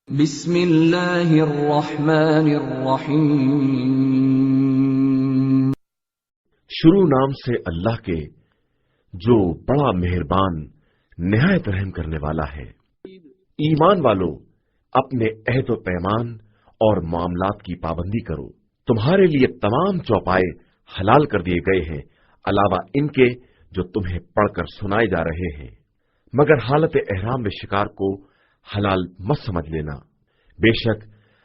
بسم اللہ الرحمن الرحیم۔ شروع نام سے اللہ کے جو بڑا مہربان نہایت رحم کرنے والا ہے۔ ایمان والو، اپنے عہد و پیمان اور معاملات کی پابندی کرو۔ تمہارے لیے تمام چوپائے حلال کر دیے گئے ہیں، علاوہ ان کے جو تمہیں پڑھ کر سنائے جا رہے ہیں، مگر حالت احرام میں شکار کو حلال مت سمجھ لینا۔ بے شک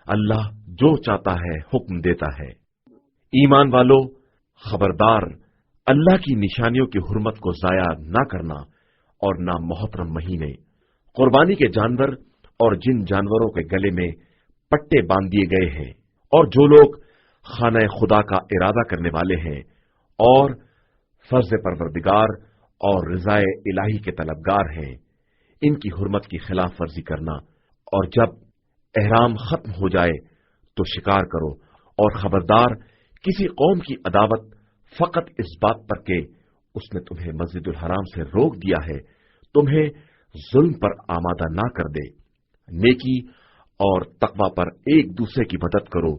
اللہ جو چاہتا ہے حکم دیتا ہے۔ ایمان والو، خبردار، اللہ کی نشانیوں کی حرمت کو ضائع نہ کرنا اور نہ محترم مہینے، قربانی کے جانور اور جن جانوروں کے گلے میں پٹے باندھ دیے گئے ہیں، اور جو لوگ خانہ خدا کا ارادہ کرنے والے ہیں اور فرض پروردگار اور رضائے الہی کے طلبگار ہیں، ان کی حرمت کی خلاف ورزی کرنا، اور جب احرام ختم ہو جائے تو شکار کرو، اور خبردار کسی قوم کی عداوت فقط اس بات پر کہ اس نے تمہیں مسجد الحرام سے روک دیا ہے، تمہیں ظلم پر آمادہ نہ کر دے۔ نیکی اور تقوی پر ایک دوسرے کی مدد کرو،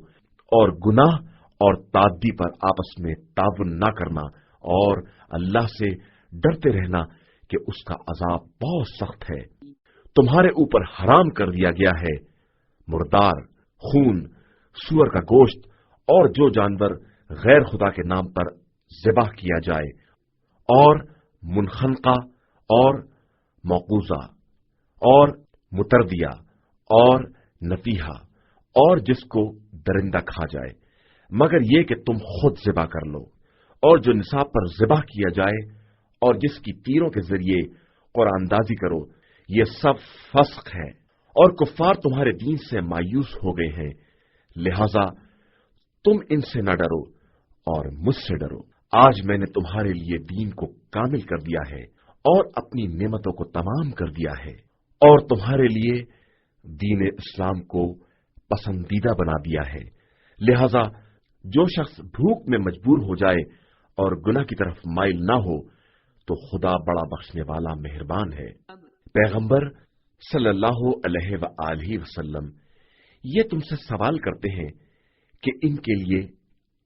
اور گناہ اور تعدی پر آپس میں تعاون نہ کرنا، اور اللہ سے ڈرتے رہنا کہ اس کا عذاب بہت سخت ہے۔ تمہارے اوپر حرام کر دیا گیا ہے مردار، خون، سور کا گوشت، اور جو جانور غیر خدا کے نام پر ذبح کیا جائے، اور منخنقہ اور موقوذہ اور متردیہ اور نفیحہ، اور جس کو درندہ کھا جائے، مگر یہ کہ تم خود ذبح کر لو، اور جو نصاب پر ذبح کیا جائے اور جس کی تیروں کے ذریعے قرآن اندازی کرو، یہ سب فسق ہے، اور کفار تمہارے دین سے مایوس ہو گئے ہیں، لہذا تم ان سے نہ ڈرو اور مجھ سے ڈرو۔ آج میں نے تمہارے لیے دین کو کامل کر دیا ہے اور اپنی نعمتوں کو تمام کر دیا ہے، اور تمہارے لیے دین اسلام کو پسندیدہ بنا دیا ہے، لہذا جو شخص بھوک میں مجبور ہو جائے اور گناہ کی طرف مائل نہ ہو تو خدا بڑا بخشنے والا مہربان ہے۔ پیغمبر صلی اللہ علیہ وآلہ وسلم یہ تم سے سوال کرتے ہیں کہ ان کے لیے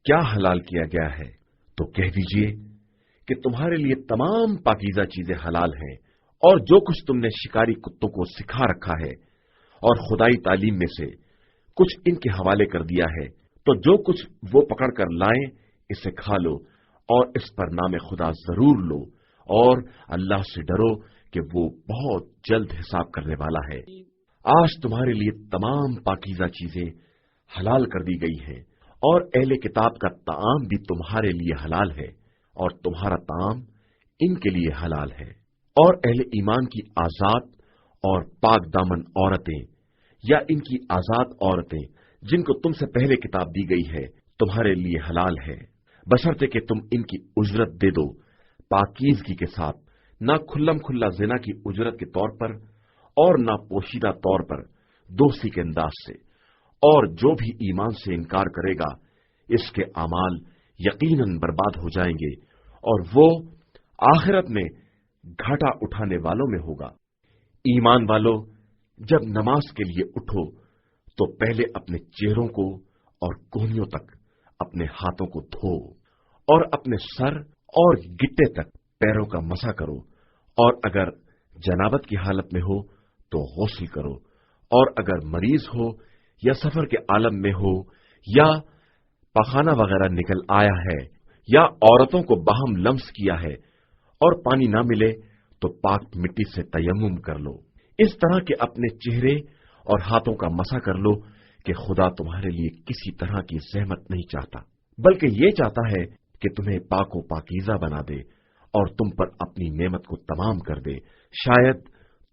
کیا حلال کیا گیا ہے، تو کہہ دیجئے کہ تمہارے لیے تمام پاکیزہ چیزیں حلال ہیں، اور جو کچھ تم نے شکاری کتوں کو سکھا رکھا ہے اور خدائی تعلیم میں سے کچھ ان کے حوالے کر دیا ہے، تو جو کچھ وہ پکڑ کر لائیں اسے کھا لو، اور اس پر نام خدا ضرور لو، اور اللہ سے ڈرو کہ وہ بہت جلد حساب کرنے والا ہے۔ آج تمہارے لیے تمام پاکیزہ چیزیں حلال کر دی گئی ہیں، اور اہل کتاب کا طعام بھی تمہارے لیے حلال ہے، اور تمہارا طعام ان کے لیے حلال ہے، اور اہل ایمان کی آزاد اور پاک دامن عورتیں یا ان کی آزاد عورتیں جن کو تم سے پہلے کتاب دی گئی ہے تمہارے لیے حلال ہے، بشرطے کہ تم ان کی اجرت دے دو پاکیزگی کے ساتھ، نہ کھلم کھلا زنا کی اجرت کے طور پر اور نہ پوشیدہ طور پر دوستی کے انداز سے، اور جو بھی ایمان سے انکار کرے گا اس کے اعمال یقیناً برباد ہو جائیں گے، اور وہ آخرت میں گھاٹا اٹھانے والوں میں ہوگا۔ ایمان والو، جب نماز کے لیے اٹھو تو پہلے اپنے چہروں کو اور کونیوں تک اپنے ہاتھوں کو دھو، اور اپنے سر اور گٹے تک پیروں کا مسح کرو، اور اگر جنابت کی حالت میں ہو تو غسل کرو، اور اگر مریض ہو یا سفر کے عالم میں ہو یا پخانہ وغیرہ نکل آیا ہے یا عورتوں کو باہم لمس کیا ہے اور پانی نہ ملے تو پاک مٹی سے تیمم کر لو، اس طرح کہ اپنے چہرے اور ہاتھوں کا مسح کر لو کہ خدا تمہارے لیے کسی طرح کی زحمت نہیں چاہتا، بلکہ یہ چاہتا ہے کہ تمہیں پاک و پاکیزہ بنا دے اور تم پر اپنی نعمت کو تمام کر دے، شاید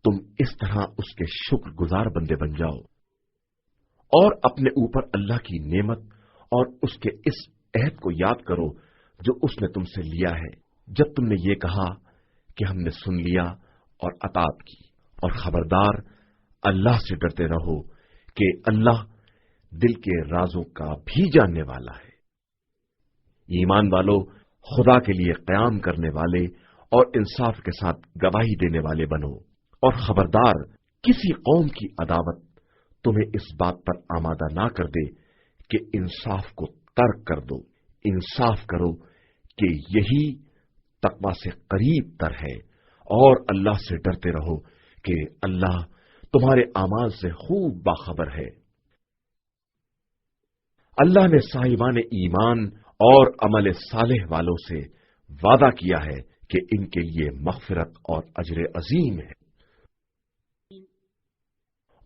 تم اس طرح اس کے شکر گزار بندے بن جاؤ۔ اور اپنے اوپر اللہ کی نعمت اور اس کے اس عہد کو یاد کرو جو اس نے تم سے لیا ہے، جب تم نے یہ کہا کہ ہم نے سن لیا اور اطاعت کی، اور خبردار اللہ سے ڈرتے رہو کہ اللہ دل کے رازوں کا بھی جاننے والا ہے۔ ایمان والو، خدا کے لیے قیام کرنے والے اور انصاف کے ساتھ گواہی دینے والے بنو، اور خبردار کسی قوم کی عداوت تمہیں اس بات پر آمادہ نہ کر دے کہ انصاف کو ترک کر دو۔ انصاف کرو کہ یہی تقوی سے قریب تر ہے، اور اللہ سے ڈرتے رہو کہ اللہ تمہارے اعمال سے خوب باخبر ہے۔ اللہ نے صاحبان ایمان اور عمل صالح والوں سے وعدہ کیا ہے کہ ان کے لیے مغفرت اور اجر عظیم ہے،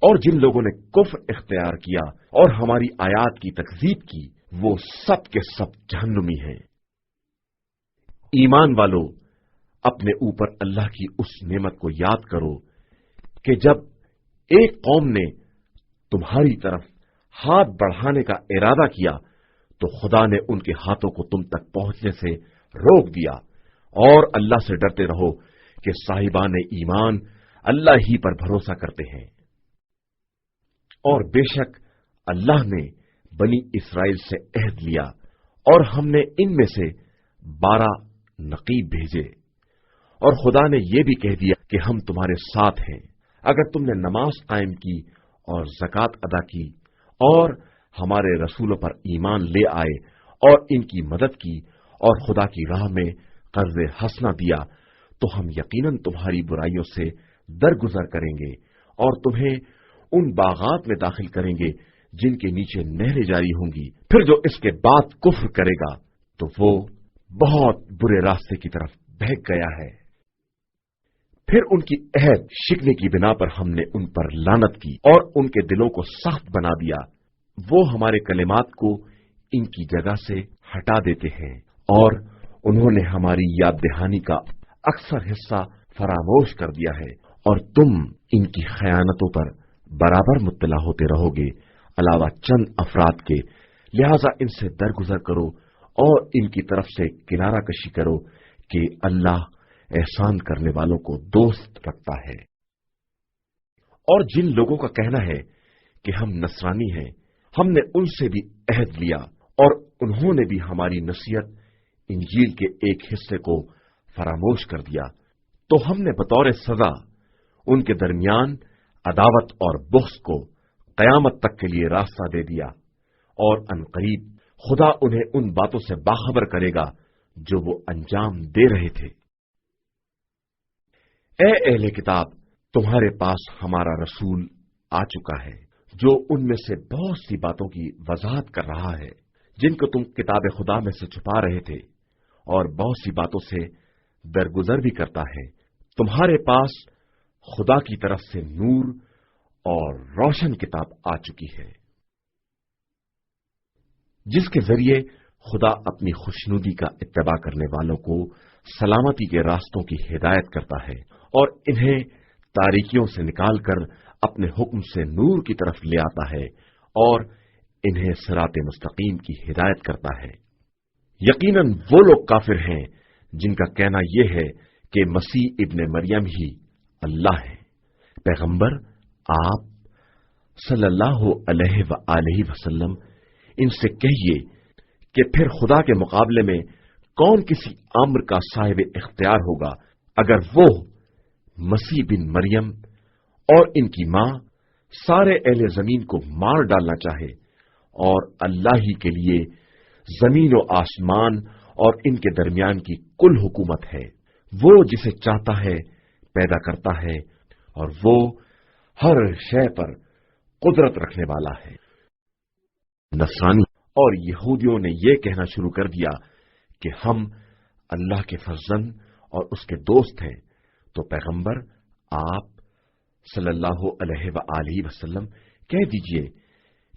اور جن لوگوں نے کفر اختیار کیا اور ہماری آیات کی تکذیب کی وہ سب کے سب جہنمی ہیں۔ ایمان والو، اپنے اوپر اللہ کی اس نعمت کو یاد کرو کہ جب ایک قوم نے تمہاری طرف ہاتھ بڑھانے کا ارادہ کیا تو خدا نے ان کے ہاتھوں کو تم تک پہنچنے سے روک دیا، اور اللہ سے ڈرتے رہو کہ صاحبان ایمان اللہ ہی پر بھروسہ کرتے ہیں۔ اور بے شک اللہ نے بنی اسرائیل سے عہد لیا، اور ہم نے ان میں سے 12 نقیب بھیجے، اور خدا نے یہ بھی کہہ دیا کہ ہم تمہارے ساتھ ہیں اگر تم نے نماز قائم کی اور زکوٰۃ ادا کی اور ہمارے رسولوں پر ایمان لے آئے اور ان کی مدد کی اور خدا کی راہ میں قرض حسنہ دیا، تو ہم یقیناً تمہاری برائیوں سے درگزر کریں گے اور تمہیں ان باغات میں داخل کریں گے جن کے نیچے نہریں جاری ہوں گی۔ پھر جو اس کے بعد کفر کرے گا تو وہ بہت برے راستے کی طرف بہک گیا ہے۔ پھر ان کی عہد شکنے کی بنا پر ہم نے ان پر لعنت کی اور ان کے دلوں کو سخت بنا دیا۔ وہ ہمارے کلمات کو ان کی جگہ سے ہٹا دیتے ہیں، اور انہوں نے ہماری یاد دہانی کا اکثر حصہ فراموش کر دیا ہے، اور تم ان کی خیانتوں پر برابر مطلع ہوتے رہو گے علاوہ چند افراد کے۔ لہذا ان سے درگزر کرو اور ان کی طرف سے کنارہ کشی کرو کہ اللہ احسان کرنے والوں کو دوست رکھتا ہے۔ اور جن لوگوں کا کہنا ہے کہ ہم نصرانی ہیں، ہم نے ان سے بھی عہد لیا، اور انہوں نے بھی ہماری نصیحت انجیل کے ایک حصے کو فراموش کر دیا، تو ہم نے بطور سزا ان کے درمیان عداوت اور بغض کو قیامت تک کے لیے راستہ دے دیا، اور عنقریب خدا انہیں ان باتوں سے باخبر کرے گا جو وہ انجام دے رہے تھے۔ اے اہل کتاب، تمہارے پاس ہمارا رسول آ چکا ہے جو ان میں سے بہت سی باتوں کی وضاحت کر رہا ہے جن کو تم کتاب خدا میں سے چھپا رہے تھے، اور بہت سی باتوں سے درگزر بھی کرتا ہے۔ تمہارے پاس خدا کی طرف سے نور اور روشن کتاب آ چکی ہے، جس کے ذریعے خدا اپنی خوشنودی کا اتباع کرنے والوں کو سلامتی کے راستوں کی ہدایت کرتا ہے، اور انہیں تاریکیوں سے نکال کر اپنے حکم سے نور کی طرف لے آتا ہے، اور انہیں صراط مستقیم کی ہدایت کرتا ہے۔ یقیناً وہ لوگ کافر ہیں جن کا کہنا یہ ہے کہ مسیح ابن مریم ہی اللہ ہے۔ پیغمبر آپ صلی اللہ علیہ وآلہ وسلم ان سے کہیے کہ پھر خدا کے مقابلے میں کون کسی امر کا صاحب اختیار ہوگا اگر وہ مسیح بن مریم اور ان کی ماں سارے اہل زمین کو مار ڈالنا چاہے، اور اللہ ہی کے لیے زمین و آسمان اور ان کے درمیان کی کل حکومت ہے۔ وہ جسے چاہتا ہے پیدا کرتا ہے، اور وہ ہر شے پر قدرت رکھنے والا ہے۔ نصرانی اور یہودیوں نے یہ کہنا شروع کر دیا کہ ہم اللہ کے فرزند اور اس کے دوست ہیں، تو پیغمبر آپ صلی اللہ علیہ وآلہ وسلم کہہ دیجئے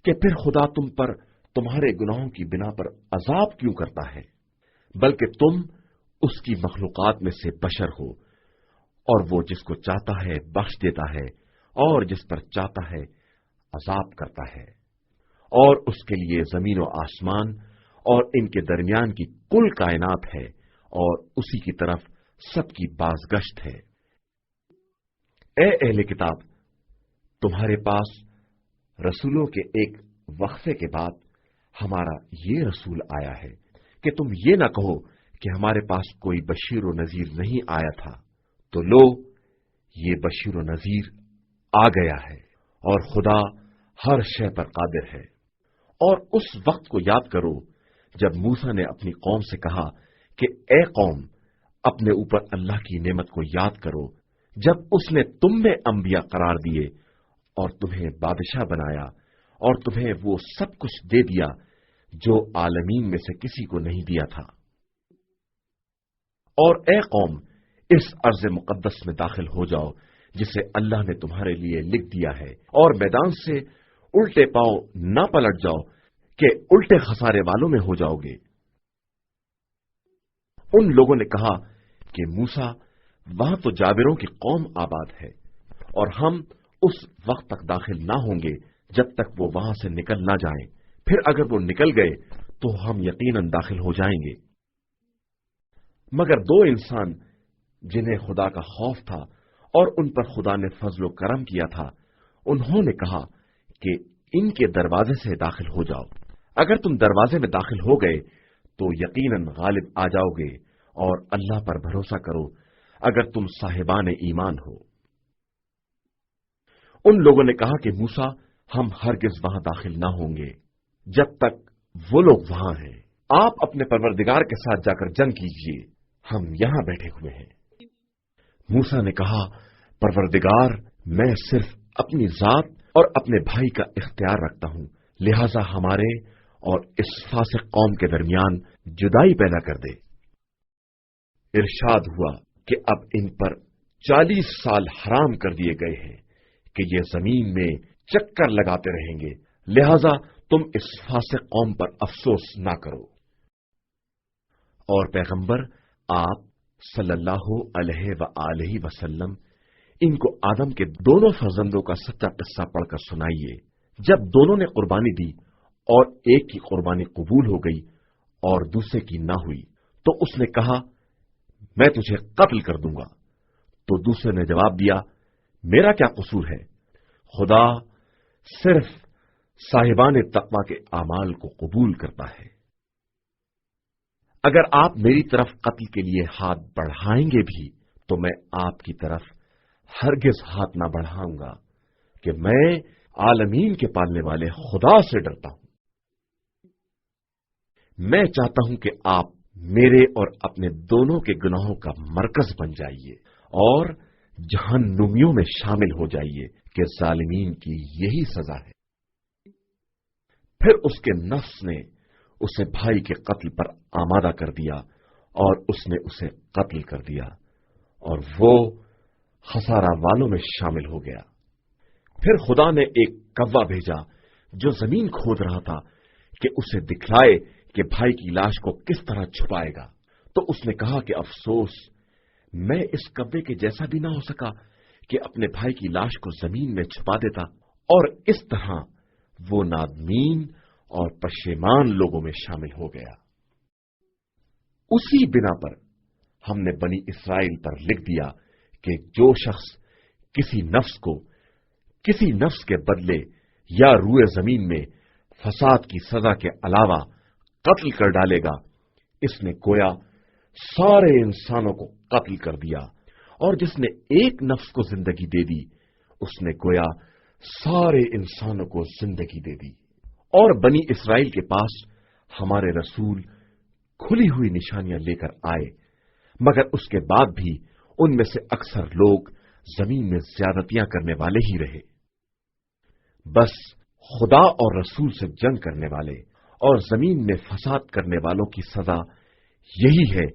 کہ پھر خدا تم پر تمہارے گناہوں کی بنا پر عذاب کیوں کرتا ہے، بلکہ تم اس کی مخلوقات میں سے بشر ہو، اور وہ جس کو چاہتا ہے بخش دیتا ہے اور جس پر چاہتا ہے عذاب کرتا ہے، اور اس کے لیے زمین و آسمان اور ان کے درمیان کی کل کائنات ہے، اور اسی کی طرف سب کی بازگشت ہے۔ اے اہل کتاب، تمہارے پاس رسولوں کے ایک وقفے کے بعد ہمارا یہ رسول آیا ہے کہ تم یہ نہ کہو کہ ہمارے پاس کوئی بشیر و نذیر نہیں آیا تھا، تو لو یہ بشیر و نذیر آ گیا ہے، اور خدا ہر شے پر قادر ہے۔ اور اس وقت کو یاد کرو جب موسیٰ نے اپنی قوم سے کہا کہ اے قوم، اپنے اوپر اللہ کی نعمت کو یاد کرو جب اس نے تم میں انبیاء قرار دیے اور تمہیں بادشاہ بنایا اور تمہیں وہ سب کچھ دے دیا جو عالمین میں سے کسی کو نہیں دیا تھا۔ اور اے قوم، اس ارض مقدس میں داخل ہو جاؤ جسے اللہ نے تمہارے لیے لکھ دیا ہے، اور میدان سے الٹے پاؤں نہ پلٹ جاؤ کہ الٹے خسارے والوں میں ہو جاؤ گے۔ ان لوگوں نے کہا کہ موسیٰ، وہاں تو جابروں کی قوم آباد ہے، اور ہم اس وقت تک داخل نہ ہوں گے جب تک وہ وہاں سے نکل نہ جائیں، پھر اگر وہ نکل گئے تو ہم یقیناً داخل ہو جائیں گے۔ مگر دو انسان جنہیں خدا کا خوف تھا اور ان پر خدا نے فضل و کرم کیا تھا، انہوں نے کہا کہ ان کے دروازے سے داخل ہو جاؤ۔ اگر تم دروازے میں داخل ہو گئے تو یقیناً غالب آ جاؤ گے، اور اللہ پر بھروسہ کرو اگر تم صاحبان ایمان ہو۔ ان لوگوں نے کہا کہ موسیٰ، ہم ہرگز وہاں داخل نہ ہوں گے جب تک وہ لوگ وہاں ہیں۔ آپ اپنے پروردگار کے ساتھ جا کر جنگ کیجیے، ہم یہاں بیٹھے ہوئے ہیں۔ موسیٰ نے کہا، پروردگار، میں صرف اپنی ذات اور اپنے بھائی کا اختیار رکھتا ہوں، لہذا ہمارے اور اس فاسق قوم کے درمیان جدائی پیدا کر دے۔ ارشاد ہوا کہ اب ان پر 40 سال حرام کر دیے گئے ہیں کہ یہ زمین میں چکر لگاتے رہیں گے، لہذا تم اس فاسق قوم پر افسوس نہ کرو۔ اور پیغمبر آپ صلی اللہ علیہ وآلہ وسلم ان کو آدم کے دونوں فرزندوں کا سچا قصہ پڑھ کر سنائیے۔ جب دونوں نے قربانی دی اور ایک کی قربانی قبول ہو گئی اور دوسرے کی نہ ہوئی تو اس نے کہا، میں تجھے قتل کر دوں گا۔ تو دوسرے نے جواب دیا، میرا کیا قصور ہے؟ خدا صرف صاحبان تقوی کے اعمال کو قبول کرتا ہے۔ اگر آپ میری طرف قتل کے لیے ہاتھ بڑھائیں گے بھی تو میں آپ کی طرف ہرگز ہاتھ نہ بڑھاؤں گا کہ میں عالمین کے پالنے والے خدا سے ڈرتا ہوں۔ میں چاہتا ہوں کہ آپ میرے اور اپنے دونوں کے گناہوں کا مرکز بن جائیے اور جہنمیوں میں شامل ہو جائیے کہ ظالمین کی یہی سزا ہے۔ پھر اس کے نفس نے اسے بھائی کے قتل پر آمادہ کر دیا اور اس نے اسے قتل کر دیا، اور وہ خسارہ والوں میں شامل ہو گیا۔ پھر خدا نے ایک کوا بھیجا جو زمین کھود رہا تھا کہ اسے دکھلائے کہ بھائی کی لاش کو کس طرح چھپائے گا۔ تو اس نے کہا کہ افسوس، میں اس کوے کے جیسا بھی نہ ہو سکا کہ اپنے بھائی کی لاش کو زمین میں چھپا دیتا، اور اس طرح وہ نادمین اور پشیمان لوگوں میں شامل ہو گیا۔ اسی بنا پر ہم نے بنی اسرائیل پر لکھ دیا کہ جو شخص کسی نفس کے بدلے یا روئے زمین میں فساد کی سزا کے علاوہ قتل کر ڈالے گا، اس نے گویا سارے انسانوں کو قتل کر دیا، اور جس نے ایک نفس کو زندگی دے دی اس نے گویا سارے انسانوں کو زندگی دے دی۔ اور بنی اسرائیل کے پاس ہمارے رسول کھلی ہوئی نشانیاں لے کر آئے، مگر اس کے بعد بھی ان میں سے اکثر لوگ زمین میں زیادتیاں کرنے والے ہی رہے۔ بس خدا اور رسول سے جنگ کرنے والے اور زمین میں فساد کرنے والوں کی سزا یہی ہے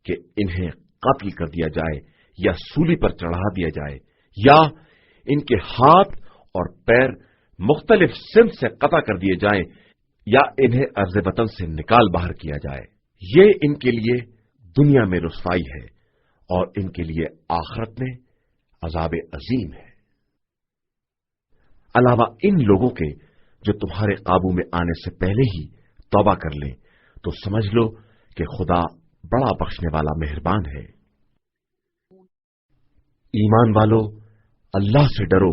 کہ انہیں قتل کر دیا جائے یا سولی پر چڑھا دیا جائے، یا ان کے ہاتھ اور پیر مختلف سمت سے قطع کر دیے جائیں، یا انہیں ارض وطن سے نکال باہر کیا جائے۔ یہ ان کے لیے دنیا میں رسوائی ہے اور ان کے لیے آخرت میں عذاب عظیم ہے۔ علاوہ ان لوگوں کے جو تمہارے قابو میں آنے سے پہلے ہی توبہ کر لیں تو سمجھ لو کہ خدا بڑا بخشنے والا مہربان ہے۔ ایمان والو، اللہ سے ڈرو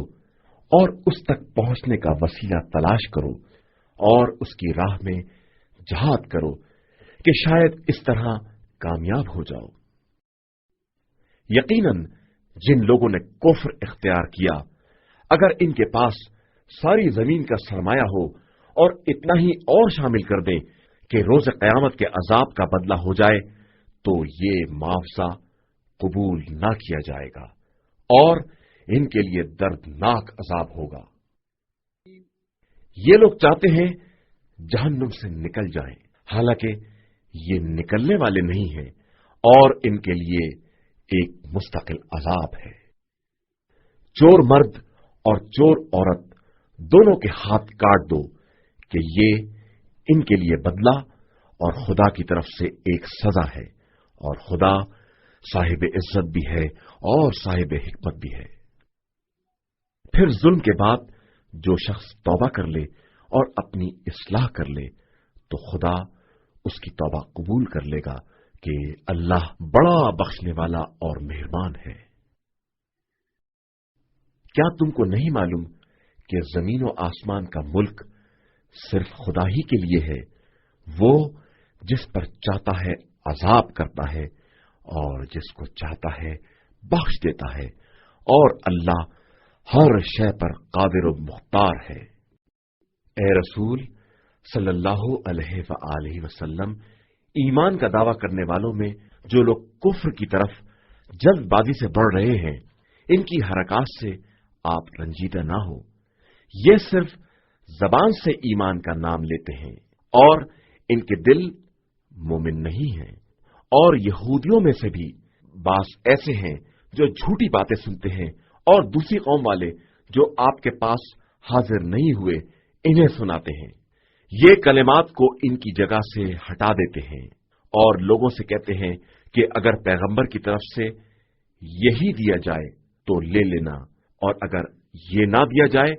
اور اس تک پہنچنے کا وسیلہ تلاش کرو اور اس کی راہ میں جہاد کرو کہ شاید اس طرح کامیاب ہو جاؤ۔ یقیناً جن لوگوں نے کفر اختیار کیا، اگر ان کے پاس ساری زمین کا سرمایہ ہو اور اتنا ہی اور شامل کر دیں کہ روز قیامت کے عذاب کا بدلہ ہو جائے تو یہ معاوضہ قبول نہ کیا جائے گا اور ان کے لیے دردناک عذاب ہوگا۔ یہ لوگ چاہتے ہیں جہنم سے نکل جائیں، حالانکہ یہ نکلنے والے نہیں ہیں اور ان کے لیے ایک مستقل عذاب ہے۔ چور مرد اور چور عورت دونوں کے ہاتھ کاٹ دو کہ یہ ان کے لیے بدلہ اور خدا کی طرف سے ایک سزا ہے، اور خدا صاحب عزت بھی ہے اور صاحب حکمت بھی ہے۔ پھر ظلم کے بعد جو شخص توبہ کر لے اور اپنی اصلاح کر لے تو خدا اس کی توبہ قبول کر لے گا کہ اللہ بڑا بخشنے والا اور مہربان ہے۔ کیا تم کو نہیں معلوم کہ زمین و آسمان کا ملک صرف خدا ہی کے لیے ہے؟ وہ جس پر چاہتا ہے عذاب کرتا ہے اور جس کو چاہتا ہے بخش دیتا ہے، اور اللہ ہر شے پر قادر و مختار ہے۔ اے رسول صلی اللہ علیہ وآلہ وسلم، ایمان کا دعویٰ کرنے والوں میں جو لوگ کفر کی طرف جلد بازی سے بڑھ رہے ہیں، ان کی حرکات سے آپ رنجیدہ نہ ہو۔ یہ صرف زبان سے ایمان کا نام لیتے ہیں اور ان کے دل مومن نہیں ہیں، اور یہودیوں میں سے بھی بعض ایسے ہیں جو جھوٹی باتیں سنتے ہیں اور دوسری قوم والے جو آپ کے پاس حاضر نہیں ہوئے انہیں سناتے ہیں۔ یہ کلمات کو ان کی جگہ سے ہٹا دیتے ہیں اور لوگوں سے کہتے ہیں کہ اگر پیغمبر کی طرف سے یہی دیا جائے تو لے لینا، اور اگر یہ نہ دیا جائے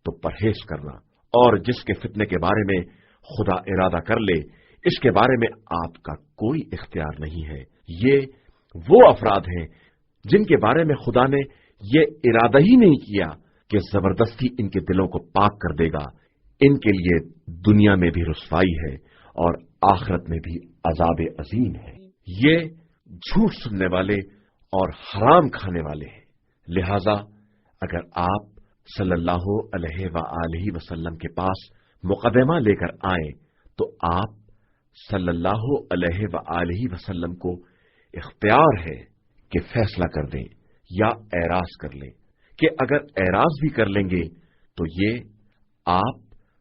تو پرہیز کرنا، اور جس کے فتنے کے بارے میں خدا ارادہ کر لے اس کے بارے میں آپ کا کوئی اختیار نہیں ہے۔ یہ وہ افراد ہیں جن کے بارے میں خدا نے یہ ارادہ ہی نہیں کیا کہ زبردستی ان کے دلوں کو پاک کر دے گا۔ ان کے لیے دنیا میں بھی رسوائی ہے اور آخرت میں بھی عذاب عظیم ہے۔ یہ جھوٹ سننے والے اور حرام کھانے والے ہیں، لہذا اگر آپ صلی اللہ علیہ وآلہ وسلم کے پاس مقدمہ لے کر آئیں تو آپ صلی اللہ علیہ وآلہ وسلم کو اختیار ہے کہ فیصلہ کر دیں یا اعراض کر لیں، کہ اگر اعراض بھی کر لیں گے تو یہ آپ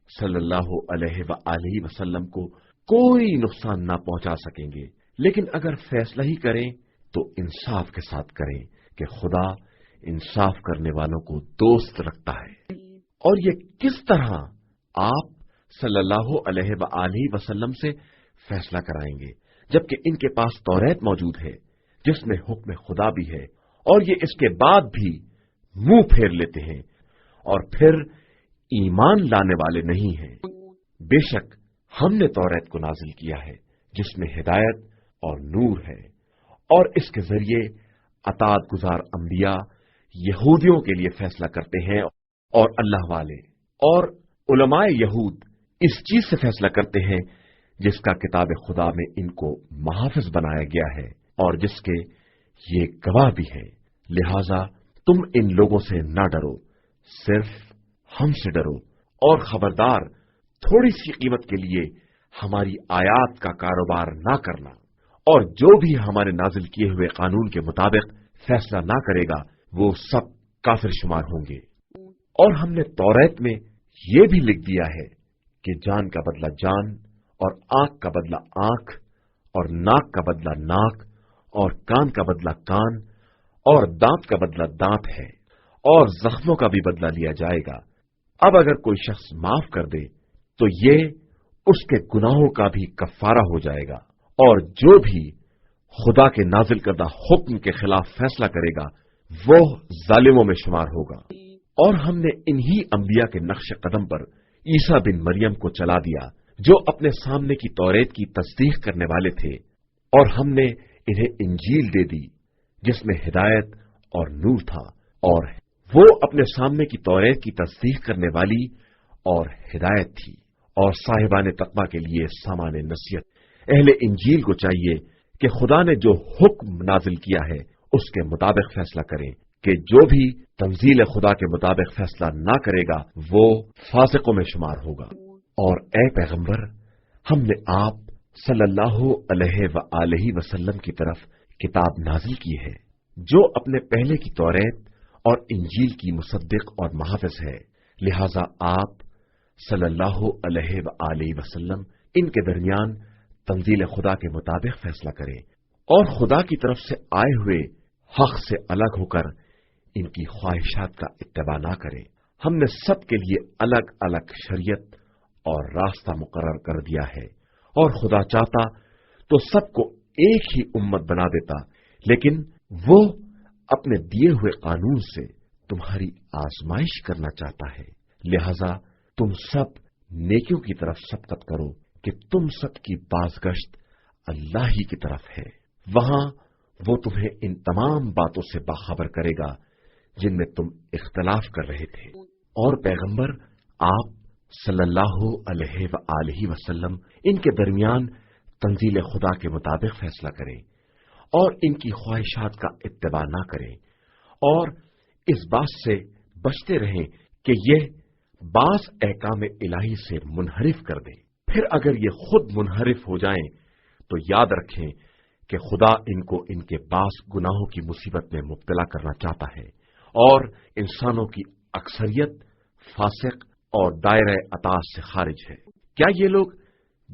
صلی اللہ علیہ وآلہ وسلم کو کوئی نقصان نہ پہنچا سکیں گے، لیکن اگر فیصلہ ہی کریں تو انصاف کے ساتھ کریں کہ خدا انصاف کرنے والوں کو دوست رکھتا ہے۔ اور یہ کس طرح آپ صلی اللہ علیہ وآلہ وسلم سے فیصلہ کرائیں گے جبکہ ان کے پاس توریت موجود ہے جس میں حکم خدا بھی ہے، اور یہ اس کے بعد بھی منہ پھیر لیتے ہیں اور پھر ایمان لانے والے نہیں ہیں۔ بے شک ہم نے توریت کو نازل کیا ہے جس میں ہدایت اور نور ہے، اور اس کے ذریعے اطاعت گزار انبیاء یہودیوں کے لیے فیصلہ کرتے ہیں، اور اللہ والے اور علماء یہود اس چیز سے فیصلہ کرتے ہیں جس کا کتاب خدا میں ان کو محافظ بنایا گیا ہے اور جس کے یہ گواہ بھی ہے۔ لہذا تم ان لوگوں سے نہ ڈرو، صرف ہم سے ڈرو، اور خبردار تھوڑی سی قیمت کے لیے ہماری آیات کا کاروبار نہ کرنا، اور جو بھی ہمارے نازل کیے ہوئے قانون کے مطابق فیصلہ نہ کرے گا وہ سب کافر شمار ہوں گے۔ اور ہم نے توریت میں یہ بھی لکھ دیا ہے کہ جان کا بدلہ جان، اور آنکھ کا بدلہ آنکھ، اور ناک کا بدلہ ناک، اور کان کا بدلہ کان، اور دانت کا بدلہ دانت ہے، اور زخموں کا بھی بدلہ لیا جائے گا۔ اب اگر کوئی شخص معاف کر دے تو یہ اس کے گناہوں کا بھی کفارہ ہو جائے گا، اور جو بھی خدا کے نازل کردہ حکم کے خلاف فیصلہ کرے گا وہ ظالموں میں شمار ہوگا۔ اور ہم نے انہی انبیاء کے نقش قدم پر عیسیٰ بن مریم کو چلا دیا جو اپنے سامنے کی توریت کی تصدیق کرنے والے تھے، اور ہم نے انہیں انجیل دے دی جس میں ہدایت اور نور تھا، اور وہ اپنے سامنے کی توریت کی تصدیق کرنے والی اور ہدایت تھی۔ اور صاحبان تقویٰ کے لیے سامان نصیحت اہل انجیل کو چاہیے کہ خدا نے جو حکم نازل کیا ہے اس کے مطابق فیصلہ کریں، کہ جو بھی تنزیل خدا کے مطابق فیصلہ نہ کرے گا وہ فاسقوں میں شمار ہوگا۔ اور اے پیغمبر، ہم نے آپ صلی اللہ علیہ وآلہ وسلم کی طرف کتاب نازل کی ہے جو اپنے پہلے کی توریت اور انجیل کی مصدق اور محافظ ہے، لہذا آپ صلی اللہ علیہ وآلہ وسلم ان کے درمیان تنزیل خدا کے مطابق فیصلہ کریں اور خدا کی طرف سے آئے ہوئے حق سے الگ ہو کر ان کی خواہشات کا اتباع نہ کریں۔ ہم نے سب کے لیے الگ الگ شریعت اور راستہ مقرر کر دیا ہے، اور خدا چاہتا تو سب کو ایک ہی امت بنا دیتا، لیکن وہ اپنے دیے ہوئے قانون سے تمہاری آزمائش کرنا چاہتا ہے، لہذا تم سب نیکیوں کی طرف سبقت کرو کہ تم سب کی بازگشت اللہ ہی کی طرف ہے۔ وہاں وہ تمہیں ان تمام باتوں سے باخبر کرے گا جن میں تم اختلاف کر رہے تھے۔ اور پیغمبر آپ صلی اللہ علیہ وآلہ وسلم ان کے درمیان تنزیل خدا کے مطابق فیصلہ کریں اور ان کی خواہشات کا اتباع نہ کریں، اور اس بات سے بچتے رہیں کہ یہ بعض احکام الہی سے منحرف کر دیں۔ پھر اگر یہ خود منحرف ہو جائیں تو یاد رکھیں کہ خدا ان کو ان کے بعض گناہوں کی مصیبت میں مبتلا کرنا چاہتا ہے، اور انسانوں کی اکثریت فاسق اور دائرہ اطاعت سے خارج ہے۔ کیا یہ لوگ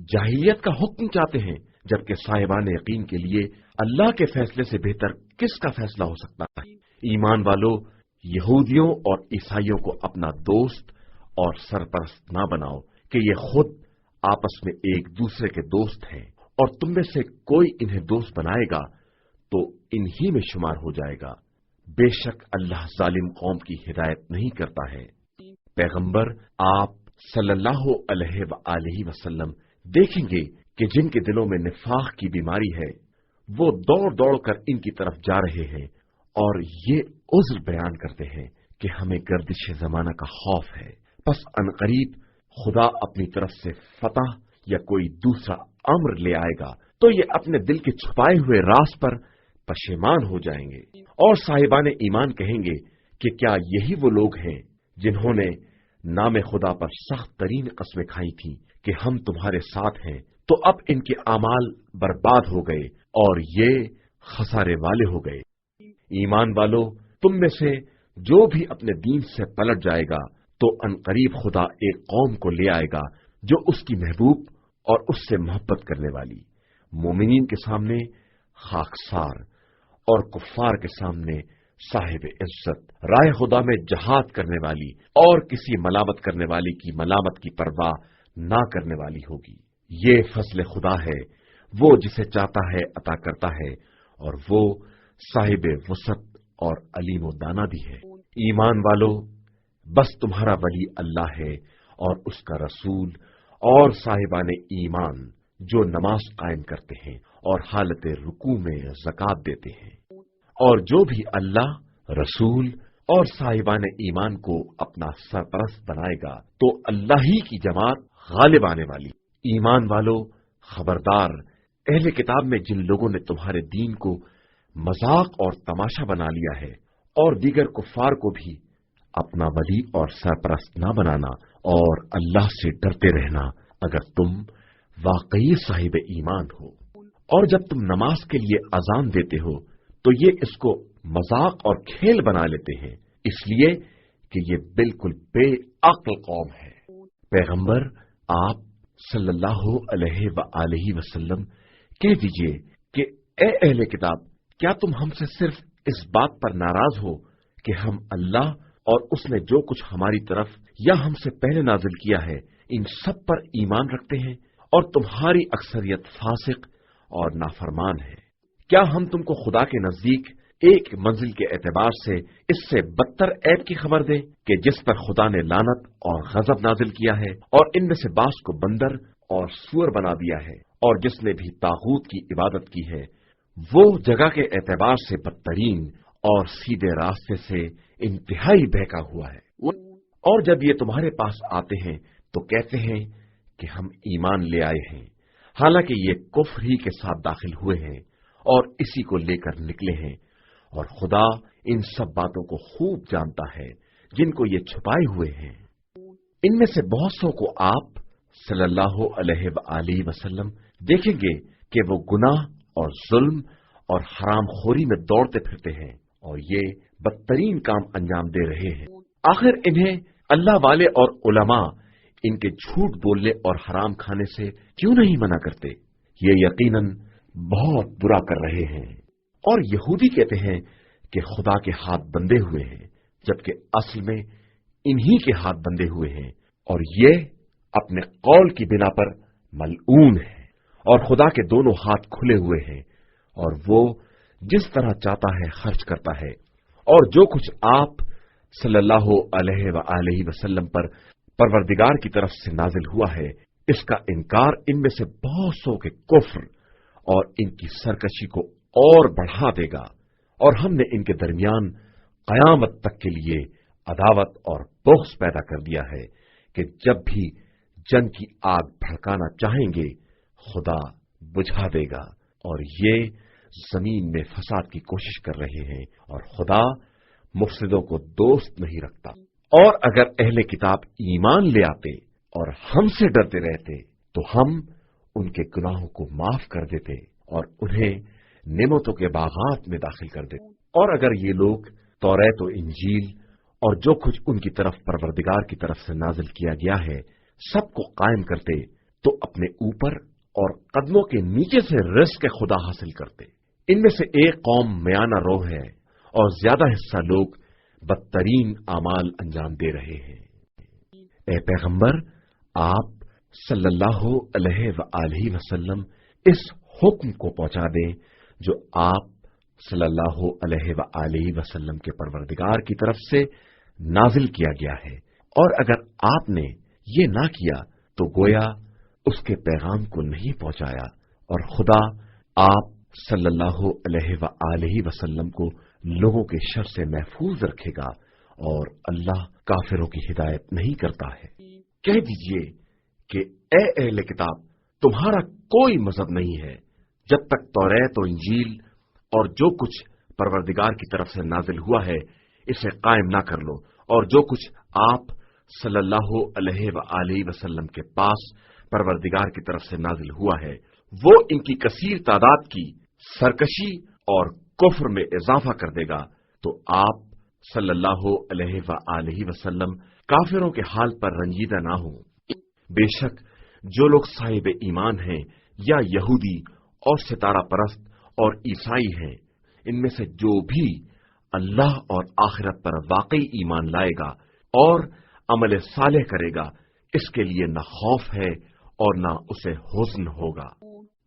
جاہلیت کا حکم چاہتے ہیں، جبکہ صاحبان یقین کے لیے اللہ کے فیصلے سے بہتر کس کا فیصلہ ہو سکتا ہے؟ ایمان والو، یہودیوں اور عیسائیوں کو اپنا دوست اور سرپرست نہ بناؤ کہ یہ خود آپس میں ایک دوسرے کے دوست ہیں، اور تم میں سے کوئی انہیں دوست بنائے گا تو انہی میں شمار ہو جائے گا۔ بے شک اللہ ظالم قوم کی ہدایت نہیں کرتا ہے۔ پیغمبر آپ صلی اللہ علیہ وآلہ وسلم دیکھیں گے کہ جن کے دلوں میں نفاق کی بیماری ہے وہ دوڑ دوڑ کر ان کی طرف جا رہے ہیں اور یہ عذر بیان کرتے ہیں کہ ہمیں گردش زمانہ کا خوف ہے، پس عنقریب خدا اپنی طرف سے فتح یا کوئی دوسرا امر لے آئے گا تو یہ اپنے دل کے چھپائے ہوئے راز پر پشیمان ہو جائیں گے، اور صاحبان ایمان کہیں گے کہ کیا یہی وہ لوگ ہیں جنہوں نے نام خدا پر سخت ترین قسمیں کھائی تھیں کہ ہم تمہارے ساتھ ہیں، تو اب ان کے اعمال برباد ہو گئے اور یہ خسارے والے ہو گئے۔ ایمان والو، تم میں سے جو بھی اپنے دین سے پلٹ جائے گا تو عنقریب خدا ایک قوم کو لے آئے گا جو اس کی محبوب اور اس سے محبت کرنے والی، مومنین کے سامنے خاکسار اور کفار کے سامنے صاحب عزت، رائے خدا میں جہاد کرنے والی اور کسی ملامت کرنے والی کی ملامت کی پرواہ نہ کرنے والی ہوگی۔ یہ فضل خدا ہے، وہ جسے چاہتا ہے عطا کرتا ہے، اور وہ صاحب وسعت اور علیم و دانا بھی ہے۔ ایمان والو، بس تمہارا ولی اللہ ہے اور اس کا رسول اور صاحبان ایمان جو نماز قائم کرتے ہیں اور حالت رکوع میں زکوٰۃ دیتے ہیں، اور جو بھی اللہ، رسول اور صاحبان ایمان کو اپنا سرپرست بنائے گا تو اللہ ہی کی جماعت غالب آنے والی۔ ایمان والو، خبردار، اہل کتاب میں جن لوگوں نے تمہارے دین کو مذاق اور تماشا بنا لیا ہے، اور دیگر کفار کو بھی اپنا ولی اور سرپرست نہ بنانا، اور اللہ سے ڈرتے رہنا اگر تم واقعی صاحب ایمان ہو۔ اور جب تم نماز کے لیے اذان دیتے ہو تو یہ اس کو مذاق اور کھیل بنا لیتے ہیں، اس لیے کہ یہ بالکل بے عقل قوم ہے۔ پیغمبر آپ صلی اللہ علیہ وآلہ وسلم کہہ دیجئے کہ اے اہل کتاب، کیا تم ہم سے صرف اس بات پر ناراض ہو کہ ہم اللہ اور اس نے جو کچھ ہماری طرف یا ہم سے پہلے نازل کیا ہے ان سب پر ایمان رکھتے ہیں، اور تمہاری اکثریت فاسق اور نافرمان ہے؟ کیا ہم تم کو خدا کے نزدیک ایک منزل کے اعتبار سے اس سے بدتر عیب کی خبر دیں کہ جس پر خدا نے لعنت اور غضب نازل کیا ہے، اور ان میں سے بعض کو بندر اور سور بنا دیا ہے، اور جس نے بھی طاغوت کی عبادت کی ہے وہ جگہ کے اعتبار سے بدترین اور سیدھے راستے سے انتہائی بہکا ہوا ہے۔ اور جب یہ تمہارے پاس آتے ہیں تو کہتے ہیں کہ ہم ایمان لے آئے ہیں، حالانکہ یہ کفر ہی کے ساتھ داخل ہوئے ہیں اور اسی کو لے کر نکلے ہیں، اور خدا ان سب باتوں کو خوب جانتا ہے جن کو یہ چھپائے ہوئے ہیں۔ ان میں سے بہت سو کو آپ صلی اللہ علیہ وآلہ وسلم دیکھیں گے کہ وہ گناہ اور ظلم اور حرام خوری میں دوڑتے پھرتے ہیں اور یہ بدترین کام انجام دے رہے ہیں۔ آخر انہیں اللہ والے اور علماء ان کے جھوٹ بولنے اور حرام کھانے سے کیوں نہیں منع کرتے؟ یہ یقیناً بہت برا کر رہے ہیں۔ اور یہودی کہتے ہیں کہ خدا کے ہاتھ بندھے ہوئے ہیں، جبکہ اصل میں انہی کے ہاتھ بندھے ہوئے ہیں، اور یہ اپنے قول کی بنا پر ملعون ہے۔ اور خدا کے دونوں ہاتھ کھلے ہوئے ہیں، اور وہ جس طرح چاہتا ہے خرچ کرتا ہے۔ اور جو کچھ آپ صلی اللہ علیہ وآلہ وسلم پر پروردگار کی طرف سے نازل ہوا ہے، اس کا انکار ان میں سے بہت سو کے کفر اور ان کی سرکشی کو اور بڑھا دے گا، اور ہم نے ان کے درمیان قیامت تک کے لیے عداوت اور بغض پیدا کر دیا ہے کہ جب بھی جنگ کی آگ بھڑکانا چاہیں گے خدا بجھا دے گا، اور یہ زمین میں فساد کی کوشش کر رہے ہیں، اور خدا مفسدوں کو دوست نہیں رکھتا۔ اور اگر اہل کتاب ایمان لے آتے اور ہم سے ڈرتے رہتے تو ہم ان کے گناہوں کو معاف کر دیتے اور انہیں نعمتوں کے باغات میں داخل کر دیتے۔ اور اگر یہ لوگ توریت و انجیل اور جو کچھ ان کی طرف پروردگار کی طرف سے نازل کیا گیا ہے سب کو قائم کرتے تو اپنے اوپر اور قدموں کے نیچے سے رزق خدا حاصل کرتے۔ ان میں سے ایک قوم میانہ رو ہے اور زیادہ حصہ لوگ بدترین اعمال انجام دے رہے ہیں۔ اے پیغمبر، آپ صلی اللہ علیہ وآلہ وسلم اس حکم کو پہنچا دیں جو آپ صلی اللہ علیہ وآلہ وسلم کے پروردگار کی طرف سے نازل کیا گیا ہے، اور اگر آپ نے یہ نہ کیا تو گویا اس کے پیغام کو نہیں پہنچایا، اور خدا آپ صلی اللہ علیہ وآلہ وسلم کو لوگوں کے شر سے محفوظ رکھے گا، اور اللہ کافروں کی ہدایت نہیں کرتا ہے۔ کہہ دیجئے کہ اے اہل کتاب، تمہارا کوئی مذہب نہیں ہے جب تک توریت و انجیل اور جو کچھ پروردگار کی طرف سے نازل ہوا ہے اسے قائم نہ کر لو، اور جو کچھ آپ صلی اللہ علیہ وآلہ وسلم کے پاس پروردگار کی طرف سے نازل ہوا ہے وہ ان کی کثیر تعداد کی سرکشی اور کفر میں اضافہ کر دے گا، تو آپ صلی اللہ علیہ وآلہ وسلم کافروں کے حال پر رنجیدہ نہ ہوں۔ بے شک جو لوگ صاحب ایمان ہیں یا یہودی اور ستارہ پرست اور عیسائی ہیں، ان میں سے جو بھی اللہ اور آخرت پر واقعی ایمان لائے گا اور عمل صالح کرے گا، اس کے لیے نہ خوف ہے اور نہ اسے حزن ہوگا۔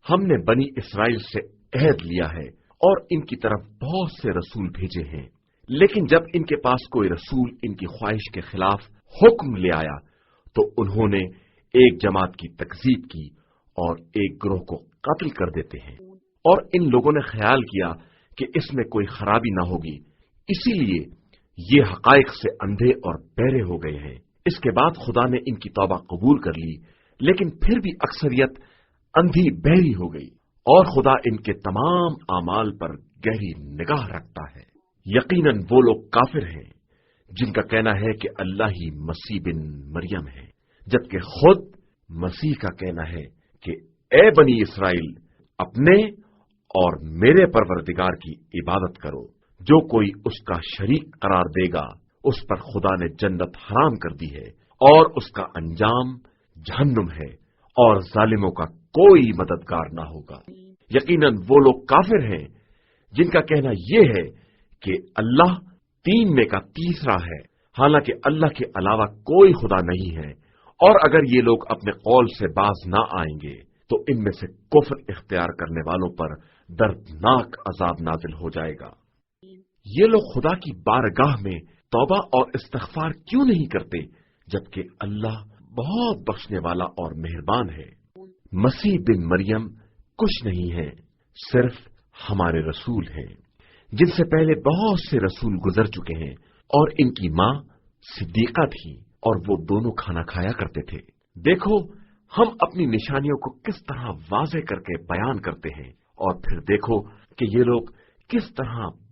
ہم نے بنی اسرائیل سے عہد لیا ہے اور ان کی طرف بہت سے رسول بھیجے ہیں، لیکن جب ان کے پاس کوئی رسول ان کی خواہش کے خلاف حکم لے آیا تو انہوں نے ایک جماعت کی تکذیب کی اور ایک گروہ کو قتل کر دیتے ہیں، اور ان لوگوں نے خیال کیا کہ اس میں کوئی خرابی نہ ہوگی، اسی لیے یہ حقائق سے اندھے اور بہرے ہو گئے ہیں۔ اس کے بعد خدا نے ان کی توبہ قبول کر لی، لیکن پھر بھی اکثریت اندھی بہری ہو گئی، اور خدا ان کے تمام اعمال پر گہری نگاہ رکھتا ہے۔ یقیناً وہ لوگ کافر ہیں جن کا کہنا ہے کہ اللہ ہی مسیح بن مریم ہے، جبکہ خود مسیح کا کہنا ہے کہ اے بنی اسرائیل، اپنے اور میرے پروردگار کی عبادت کرو۔ جو کوئی اس کا شریک قرار دے گا اس پر خدا نے جنت حرام کر دی ہے، اور اس کا انجام جہنم ہے، اور ظالموں کا کوئی مددگار نہ ہوگا۔ یقیناً وہ لوگ کافر ہیں جن کا کہنا یہ ہے کہ اللہ تین میں کا تیسرا ہے، حالانکہ اللہ کے علاوہ کوئی خدا نہیں ہے، اور اگر یہ لوگ اپنے قول سے باز نہ آئیں گے تو ان میں سے کفر اختیار کرنے والوں پر دردناک عذاب نازل ہو جائے گا۔ یہ لوگ خدا کی بارگاہ میں توبہ اور استغفار کیوں نہیں کرتے جبکہ اللہ بہت بخشنے والا اور مہربان ہے۔ مسیح بن مریم کچھ نہیں ہے، صرف ہمارے رسول ہیں جن سے پہلے بہت سے رسول گزر چکے ہیں، اور ان کی ماں صدیقہ تھی اور وہ دونوں کھانا کھایا کرتے تھے۔ دیکھو ہم اپنی نشانیوں کو کس طرح واضح کر کے بیان کرتے ہیں، اور پھر دیکھو کہ یہ لوگ کس طرح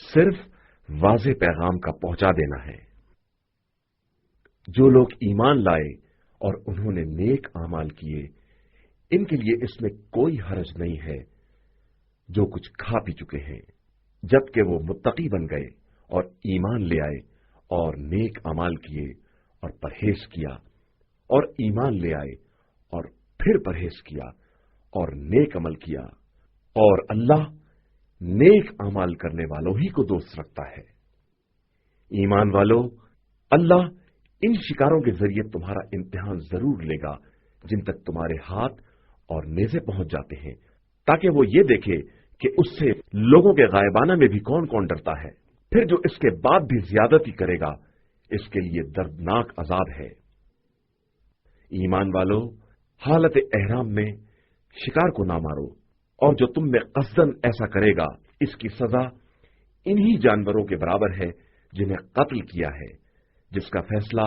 صرف واضح پیغام کا پہنچا دینا ہے۔ جو لوگ ایمان لائے اور انہوں نے نیک اعمال کیے، ان کے لیے اس میں کوئی حرج نہیں ہے جو کچھ کھا پی چکے ہیں، جبکہ وہ متقی بن گئے اور ایمان لے آئے اور نیک اعمال کیے اور پرہیز کیا، اور ایمان لے آئے اور پھر پرہیز کیا اور نیک عمل کیا، اور اللہ نیک اعمال کرنے والوں ہی کو دوست رکھتا ہے۔ ایمان والو، اللہ ان شکاروں کے ذریعے تمہارا امتحان ضرور لے گا جن تک تمہارے ہاتھ اور نیزے پہنچ جاتے ہیں، تاکہ وہ یہ دیکھے کہ اس سے لوگوں کے غائبانہ میں بھی کون کون ڈرتا ہے۔ پھر جو اس کے بعد بھی زیادتی کرے گا، اس کے لیے دردناک عذاب ہے۔ ایمان والو، حالت احرام میں شکار کو نہ مارو، اور جو تم میں قصدن ایسا کرے گا، اس کی سزا انہی جانوروں کے برابر ہے جنہیں قتل کیا ہے، جس کا فیصلہ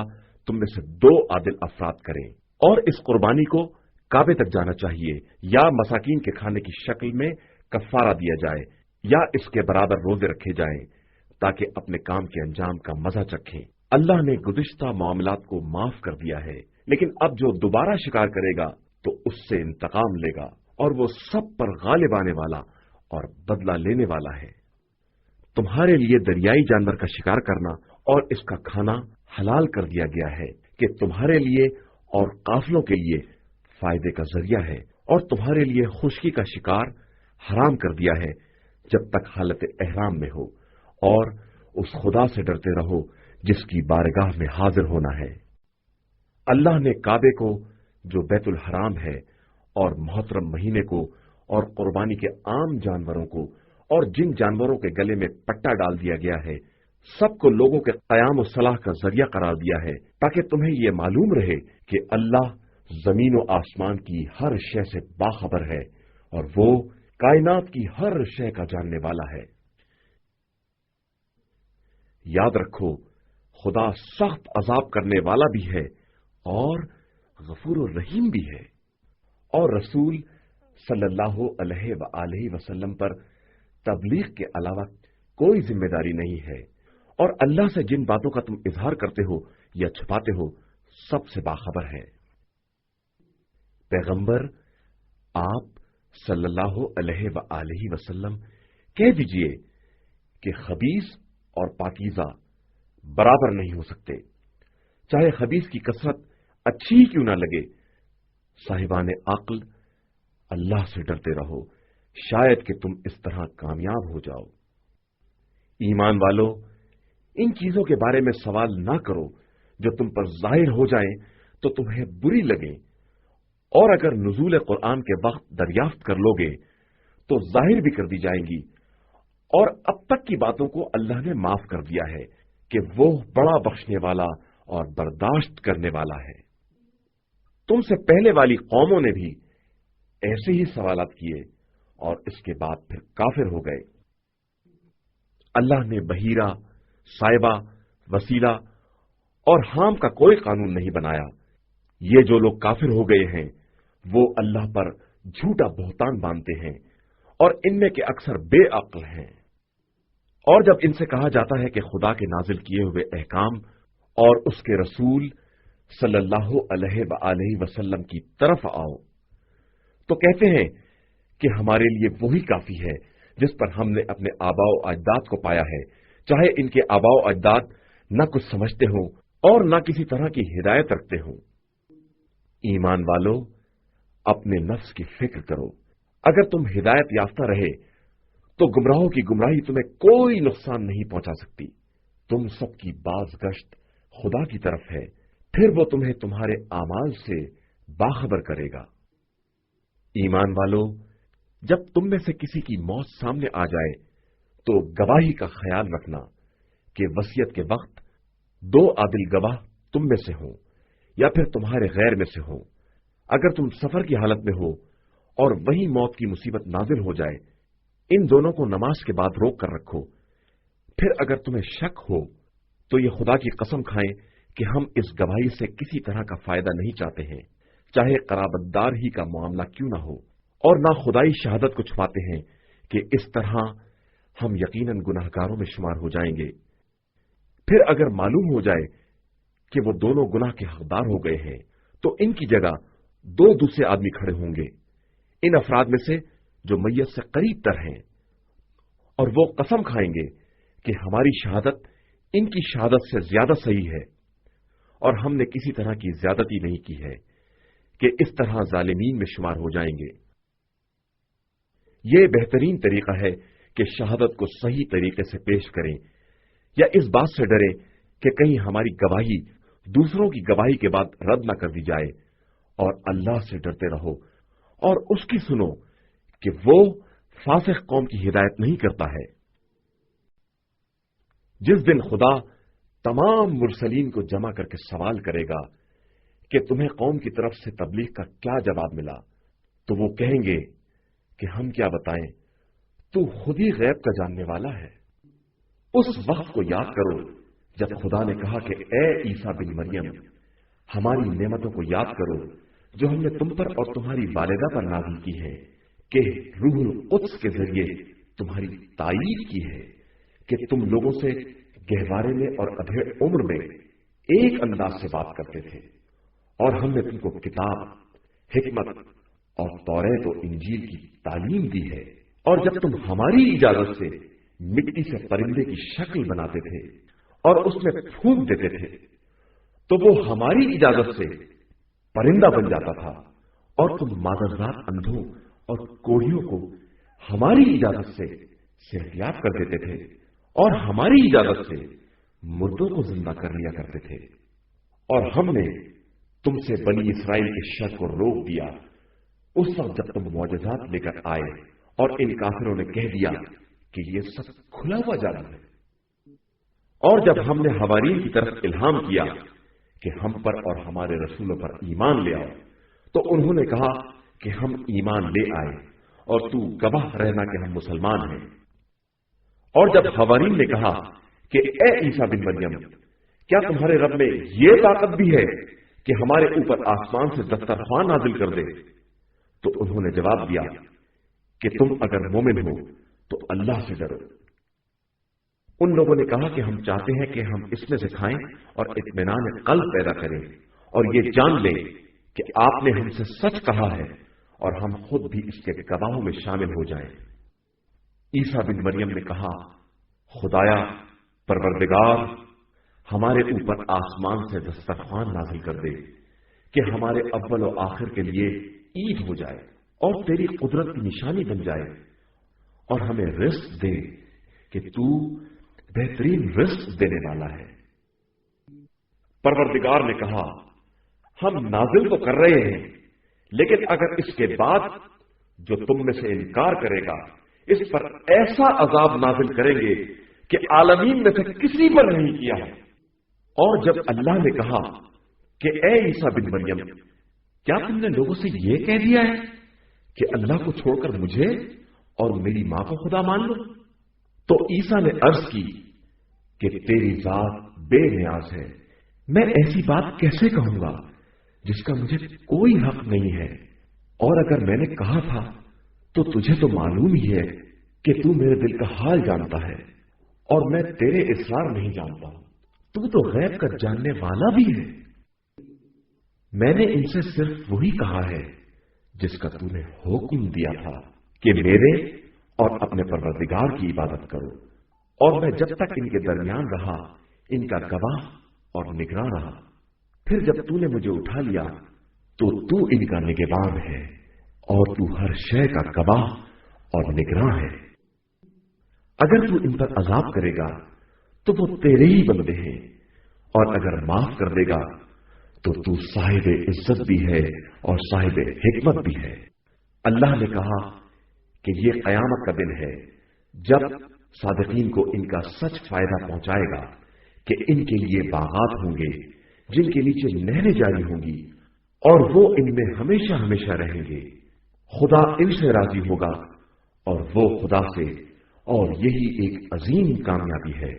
تم میں سے 2 عادل افراد کریں، اور اس قربانی کو کعبے تک جانا چاہیے، یا مساکین کے کھانے کی شکل میں کفارہ دیا جائے، یا اس کے برابر روزے رکھے جائیں، تاکہ اپنے کام کے انجام کا مزہ چکھیں۔ اللہ نے گزشتہ معاملات کو معاف کر دیا ہے، لیکن اب جو دوبارہ شکار کرے گا تو اس سے انتقام لے گا، اور وہ سب پر غالب آنے والا اور بدلہ لینے والا ہے۔ تمہارے لیے دریائی جانور کا شکار کرنا اور اس کا کھانا حلال کر دیا گیا ہے کہ تمہارے لیے اور قافلوں کے لیے فائدے کا ذریعہ ہے، اور تمہارے لیے خشکی کا شکار حرام کر دیا ہے جب تک حالت احرام میں ہو، اور اس خدا سے ڈرتے رہو جس کی بارگاہ میں حاضر ہونا ہے۔ اللہ نے کعبے کو جو بیت الحرام ہے اور محترم مہینے کو اور قربانی کے عام جانوروں کو اور جن جانوروں کے گلے میں پٹا ڈال دیا گیا ہے، سب کو لوگوں کے قیام و صلاح کا ذریعہ قرار دیا ہے، تاکہ تمہیں یہ معلوم رہے کہ اللہ زمین و آسمان کی ہر شے سے باخبر ہے، اور وہ کائنات کی ہر شے کا جاننے والا ہے۔ یاد رکھو، خدا سخت عذاب کرنے والا بھی ہے اور غفور و رحیم بھی ہے، اور رسول صلی اللہ علیہ وآلہ وسلم پر تبلیغ کے علاوہ کوئی ذمہ داری نہیں ہے، اور اللہ سے جن باتوں کا تم اظہار کرتے ہو یا چھپاتے ہو سب سے باخبر ہے۔ پیغمبر آپ صلی اللہ علیہ وآلہ وسلم کہہ دیجئے کہ خبیث اور پاکیزہ برابر نہیں ہو سکتے، چاہے خبیث کی کثرت اچھی ہی کیوں نہ لگے۔ صاحبان عقل، اللہ سے ڈرتے رہو، شاید کہ تم اس طرح کامیاب ہو جاؤ۔ ایمان والو، ان چیزوں کے بارے میں سوال نہ کرو جو تم پر ظاہر ہو جائیں تو تمہیں بری لگیں، اور اگر نزول قرآن کے وقت دریافت کر لوگے تو ظاہر بھی کر دی جائیں گی، اور اب تک کی باتوں کو اللہ نے معاف کر دیا ہے کہ وہ بڑا بخشنے والا اور برداشت کرنے والا ہے۔ تم سے پہلے والی قوموں نے بھی ایسے ہی سوالات کیے اور اس کے بعد پھر کافر ہو گئے۔ اللہ نے بحیرہ، سائبہ، وسیلہ اور حام کا کوئی قانون نہیں بنایا۔ یہ جو لوگ کافر ہو گئے ہیں وہ اللہ پر جھوٹا بہتان باندھتے ہیں، اور ان میں کے اکثر بے عقل ہیں۔ اور جب ان سے کہا جاتا ہے کہ خدا کے نازل کیے ہوئے احکام اور اس کے رسول صلی اللہ علیہ وآلہ وسلم کی طرف آؤ، تو کہتے ہیں کہ ہمارے لیے وہی کافی ہے جس پر ہم نے اپنے آباء و اجداد کو پایا ہے، چاہے ان کے آباء و اجداد نہ کچھ سمجھتے ہوں اور نہ کسی طرح کی ہدایت رکھتے ہوں۔ ایمان والو، اپنے نفس کی فکر کرو، اگر تم ہدایت یافتہ رہے تو گمراہوں کی گمراہی تمہیں کوئی نقصان نہیں پہنچا سکتی۔ تم سب کی باز گشت خدا کی طرف ہے، پھر وہ تمہیں تمہارے اعمال سے باخبر کرے گا۔ ایمان والو، جب تم میں سے کسی کی موت سامنے آ جائے تو گواہی کا خیال رکھنا کہ وصیت کے وقت 2 عادل گواہ تم میں سے ہوں یا پھر تمہارے غیر میں سے ہوں۔ اگر تم سفر کی حالت میں ہو اور وہی موت کی مصیبت نازل ہو جائے، ان دونوں کو نماز کے بعد روک کر رکھو۔ پھر اگر تمہیں شک ہو تو یہ خدا کی قسم کھائیں کہ ہم اس گواہی سے کسی طرح کا فائدہ نہیں چاہتے ہیں، چاہے قرابت دار ہی کا معاملہ کیوں نہ ہو، اور نہ خدائی شہادت کو چھپاتے ہیں کہ اس طرح ہم یقیناً گناہگاروں میں شمار ہو جائیں گے۔ پھر اگر معلوم ہو جائے کہ وہ دونوں گناہ کے حقدار ہو گئے ہیں تو ان کی جگہ 2 دوسرے آدمی کھڑے ہوں گے، ان افراد میں سے جو میت سے قریب تر ہیں، اور وہ قسم کھائیں گے کہ ہماری شہادت ان کی شہادت سے زیادہ صحیح ہے، اور ہم نے کسی طرح کی زیادتی نہیں کی ہے کہ اس طرح ظالمین میں شمار ہو جائیں گے۔ یہ بہترین طریقہ ہے کہ شہادت کو صحیح طریقے سے پیش کریں، یا اس بات سے ڈریں کہ کہیں ہماری گواہی دوسروں کی گواہی کے بعد رد نہ کر دی جائے، اور اللہ سے ڈرتے رہو اور اس کی سنو کہ وہ فاسق قوم کی ہدایت نہیں کرتا ہے۔ جس دن خدا تمام مرسلین کو جمع کر کے سوال کرے گا کہ تمہیں قوم کی طرف سے تبلیغ کا کیا جواب ملا، تو وہ کہیں گے کہ ہم کیا بتائیں، تو خود ہی غیب کا جاننے والا ہے۔ اس وقت کو یاد کرو جب خدا نے کہا کہ اے عیسیٰ بن مریم، ہماری نعمتوں کو یاد کرو جو ہم نے تم پر اور تمہاری والدہ پر نازل کی ہے، کہ روح القدس کے ذریعے تمہاری تائید کی ہے کہ تم لوگوں سے گہوارے میں اور ادھیڑ عمر میں ایک انداز سے بات کرتے تھے، اور ہم نے تم کو کتاب، حکمت اور توریت و انجیل کی تعلیم دی ہے، اور جب تم ہماری اجازت سے مٹی سے پرندے کی شکل بناتے تھے اور اس میں پھونک دیتے تھے تو وہ ہماری اجازت سے پرندہ بن جاتا تھا، اور تم معذرات اندھوں اور کوڑھیوں کو ہماری اجازت سے صحتیاب کر دیتے تھے، اور ہماری اجازت سے مردوں کو زندہ کر لیا کرتے تھے۔ اور ہم نے تم سے بنی اسرائیل کے شر کو روک دیا اس وقت جب تم معجزات لے کر آئے، اور ان کافروں نے کہہ دیا کہ یہ سب کھلا ہوا جادو ہے۔ اور جب ہم نے حواریین کی طرف الہام کیا کہ ہم پر اور ہمارے رسولوں پر ایمان لے آؤ، تو انہوں نے کہا کہ ہم ایمان لے آئے، اور تو گواہ رہنا کہ ہم مسلمان ہیں۔ اور جب حواریین نے کہا کہ اے عیسیٰ بن مریم، کیا تمہارے رب میں یہ طاقت بھی ہے کہ ہمارے اوپر آسمان سے دسترخوان نازل کر دے؟ تو انہوں نے جواب دیا کہ تم اگر مومن ہو تو اللہ سے ڈرو۔ ان لوگوں نے کہا کہ ہم چاہتے ہیں کہ ہم اس میں سے کھائیں اور اطمینان قلب پیدا کریں، اور یہ جان لیں کہ آپ نے ہم سے سچ کہا ہے، اور ہم خود بھی اس کے گواہوں میں شامل ہو جائیں۔ عیسیٰ بن مریم نے کہا، خدایا پروردگار، ہمارے اوپر آسمان سے دسترخوان نازل کر دے کہ ہمارے اول و آخر کے لیے عید ہو جائے اور تیری قدرت کی نشانی بن جائے، اور ہمیں رزق دے کہ تو بہترین رزق دینے والا ہے۔ پروردگار نے کہا، ہم نازل تو کر رہے ہیں، لیکن اگر اس کے بعد جو تم میں سے انکار کرے گا اس پر ایسا عذاب نازل کریں گے کہ عالمین میں سے کسی پر نہیں کیا ہے۔ اور جب اللہ نے کہا کہ اے عیسیٰ بن مریم، کیا تم نے لوگوں سے یہ کہہ دیا ہے کہ اللہ کو چھوڑ کر مجھے اور میری ماں کو خدا مان لو؟ تو عیسیٰ نے عرض کی کہ تیری ذات بے نیاز ہے، میں ایسی بات کیسے کہوں گا جس کا مجھے کوئی حق نہیں ہے، اور اگر میں نے کہا تھا تو تجھے تو معلوم ہی ہے کہ تو میرے دل کا حال جانتا ہے، اور میں تیرے اسرار نہیں جانتا، تو غیب کا جاننے والا بھی ہے۔ میں نے ان سے صرف وہی کہا ہے جس کا تو نے حکم دیا تھا کہ میرے اور اپنے پروردگار کی عبادت کرو، اور میں جب تک ان کے درمیان رہا ان کا گواہ اور نگراں رہا۔ پھر جب تو نے مجھے اٹھا لیا تو ان کا نگہبان ہے، اور تو ہر شے کا گواہ اور نگراں ہے۔ اگر تو ان پر عذاب کرے گا تو وہ تیرے ہی بندے ہیں، اور اگر معاف کر دے گا تو صاحب عزت بھی ہے اور صاحب حکمت بھی ہے۔ اللہ نے کہا کہ یہ قیامت کا دن ہے جب صادقین کو ان کا سچ فائدہ پہنچائے گا کہ ان کے لیے باغات ہوں گے جن کے نیچے نہریں جاری ہوں گی، اور وہ ان میں ہمیشہ ہمیشہ رہیں گے۔ خدا ان سے راضی ہوگا اور وہ خدا سے، اور یہی ایک عظیم کامیابی ہے۔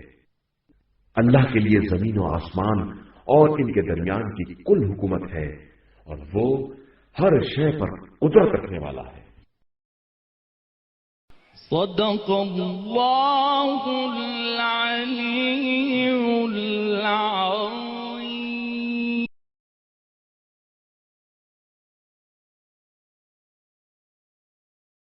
اللہ کے لیے زمین و آسمان اور ان کے درمیان کی کل حکومت ہے، اور وہ ہر شے پر قدرت رکھنے والا ہے۔ صدق اللہ العلی